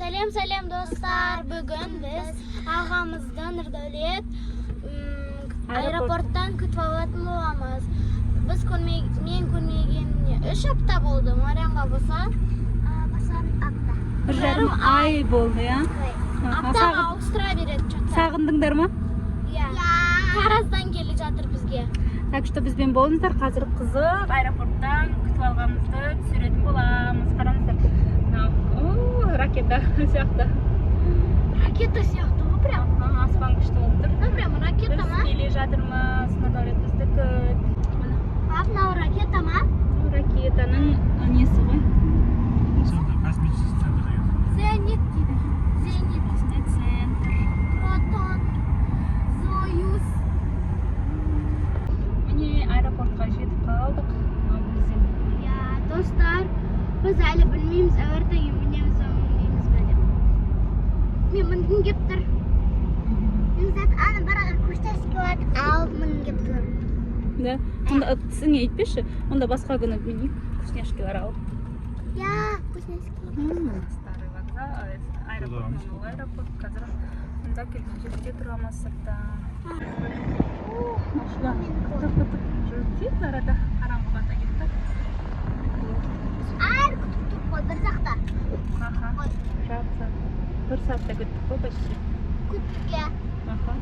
Сәлем достар. Бүгін біз ағамызды Нұрдәулет аэропорттан күтіп алатын боламыз. Мен көрмегеніне 3 апта болды. Марянға болса? Апта. 1,5 ай болды, я? Аптаға ауыстыра береді. Сағындыңдар ма? Иә. Тараздан келе жатыр бізге. Так что бізбен болыңыздар. Қазір қызық аэропорттан күтіп алғанымызды түсіретін боламыз. Қараңыздар. Ракета сияқты. Ракета сияқты ғой, прям. Аспан күшті болып тұр. Прям ракета ма? Біз келе жатырмыз. Нұрдәулет бізді күт. Мынау ракета ма? Ракетаның несі ғой? Космический центр деген. Зенит дейді. Зенит. Космический центр. Протон. Союз. Міне аэропортқа жетіп қалдық. Иә, достар, біз әлі білмейміз, әуертеге мінеміз бе, мінбейміз бе деп. Мен мінгім кеп тұр. Мен зат аны бараға көштескі барды алып мінгім кеп тұр. Да. Онда сіңе етпеші, онда басқа күні мінейік, вкусняшкалар алып. Иә, вкусняшки. Старый вокзал, аэропорт, аэропорт, қазір мұнда келгенде тұрамыз сыртта. Машина жүріп дейді, арада қараңғы бата кетті. Әр күтіп тұр қой, бір жақта. Аха, жатса. 1 саатта күттік қой, бәші. Күттік, иә. Аха.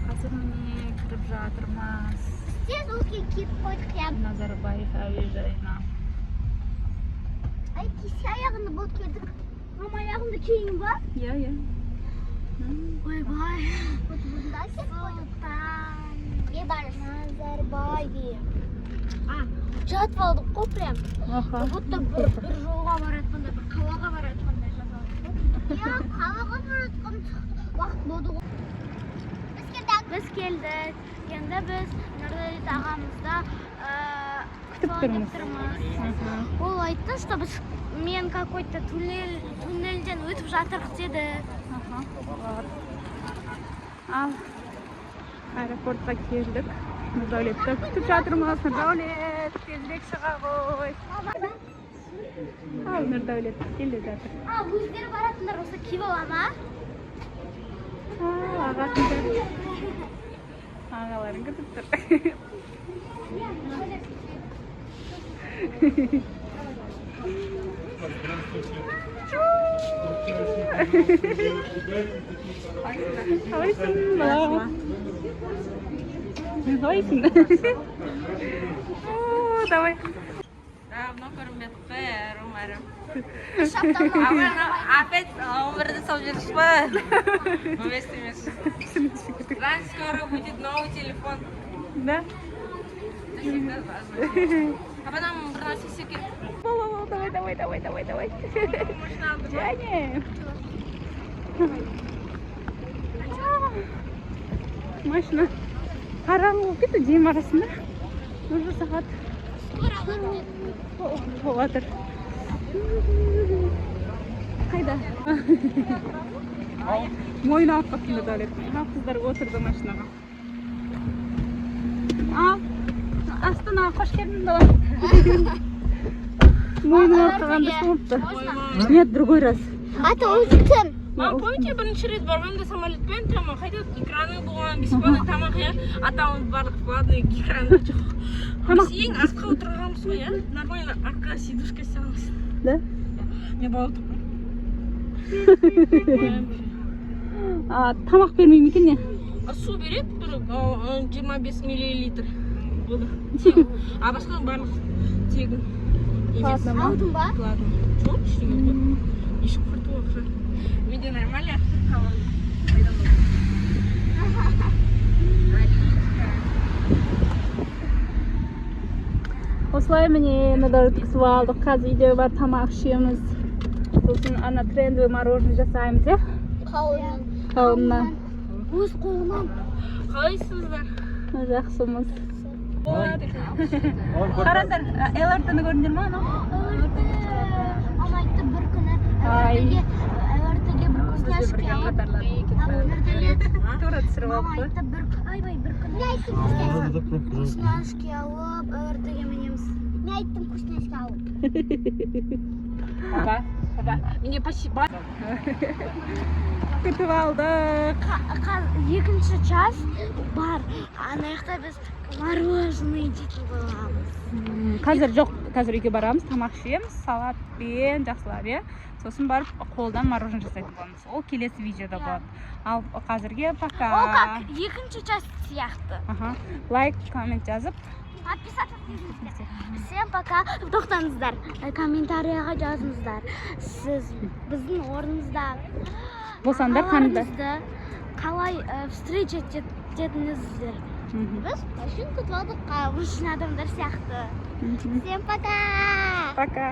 Қазір міне кіріп жатырмыз. Тез ол кетіп қойдық, иә. Назарбаев әуежайына. Ай, кесе аяғында болып келдік. Мама аяғында кейін ба? Иә. Ойбай. Сұлтан Назарбаев. Жатып алдық қой прям. Аха. Будто бір жолға баратқандай, бір қалаға баратқандай жатып алдық. Иә, қалаға баратқан уақыт болды ғой. Біз келдік. Енді біз Нұрдәулет ағамызда күтіп тұрмыз. Ол айтты, что мен какой-то туннельден өтіп жатырық деді. Ал аэропортқа келдік. Нұрдәулетті күтіп жатырмыз. Нұрдәулет, тезірек шыға ғой. Ал Нұрдәулет келе жатыр. Өздері баратындар осы ки бола ма? Ағасындар. Ағаларын күтіп тұр. Қалайсың? Қалайсың? Давай. Давно көрмедік қой, әрім. Үш аптадан Опять өмірді сау жүріш па? Вместе емес. Скоро будет новый телефон. Да? Это всегда важно. А потом приносить всякие... Давай. Женя. Машина қараңғы кетті дем арасында. Уже сағат болатыр. Қайда? Мойны алып қаптыңды Нұрдәулет. Қыздар отырды машинаға. Астанаға қош келдің балам. Мойны алып қағанды соғыпты. Нет, другой раз. Ата өзі кім? Помните, бірінші рет барғанда самолетпен тамақ қайда экраны болған, бесплатный тамақ, иә? Атауын барлық платный экраны жоқ. Біз ең артқа отырғанбыз ғой, иә? Нормально артқа сидушка сиямыз. Да? Не болды. Тамақ бермей ме екен не? Су береді бір 25 миллилитр. Болды. А басқа барлық тегін. Платно ма? Алдың ба? Платно. Жоқ, ештеңе жоқ. Еш құрту ақша. Менде нормально. Осылай міне Нұрдәулет күтіп алдық. Қазір үйде бар тамақ ішеміз. Сосын ана трендовый мороженое жасаймыз, иә? Қауыннан. Өз қолынан. Қалайсыздар? Жақсымыз. Қараңдар, Элортаны көрдіңдер ма анау? Мама айтты бір күні әуертеге бір вкусняшки алып. Тура түсіріп Мама алып айтты бір күні вкусняшки алып, әуертеге мінеміз. Мен айттым вкусняшки алып. қой. Менде почти бар. Күтіп алдық. Екінші час бар. Ана жақта біз мороженое жейтін боламыз. Қазір жоқ, қазір үйге барамыз, тамақ ішеміз, салатпен жақсылап, е. Сосын барып қолдан мороженое жасайтын боламыз. Ол келесі видеода болады. Ал қазірге пока. Ол как екінші час сияқты. Лайк, коммент жазып. Подписаться етіңіздер. Всем пока. Тоқтаңыздар. Комментарияға жазыңыздар. Сіз біздің орнымызда Болсаңдар қандай? қалай встреча етіңіздер. Біз машин күтіп алдық, мужчина адамдар сияқты. Всем пока. Пока.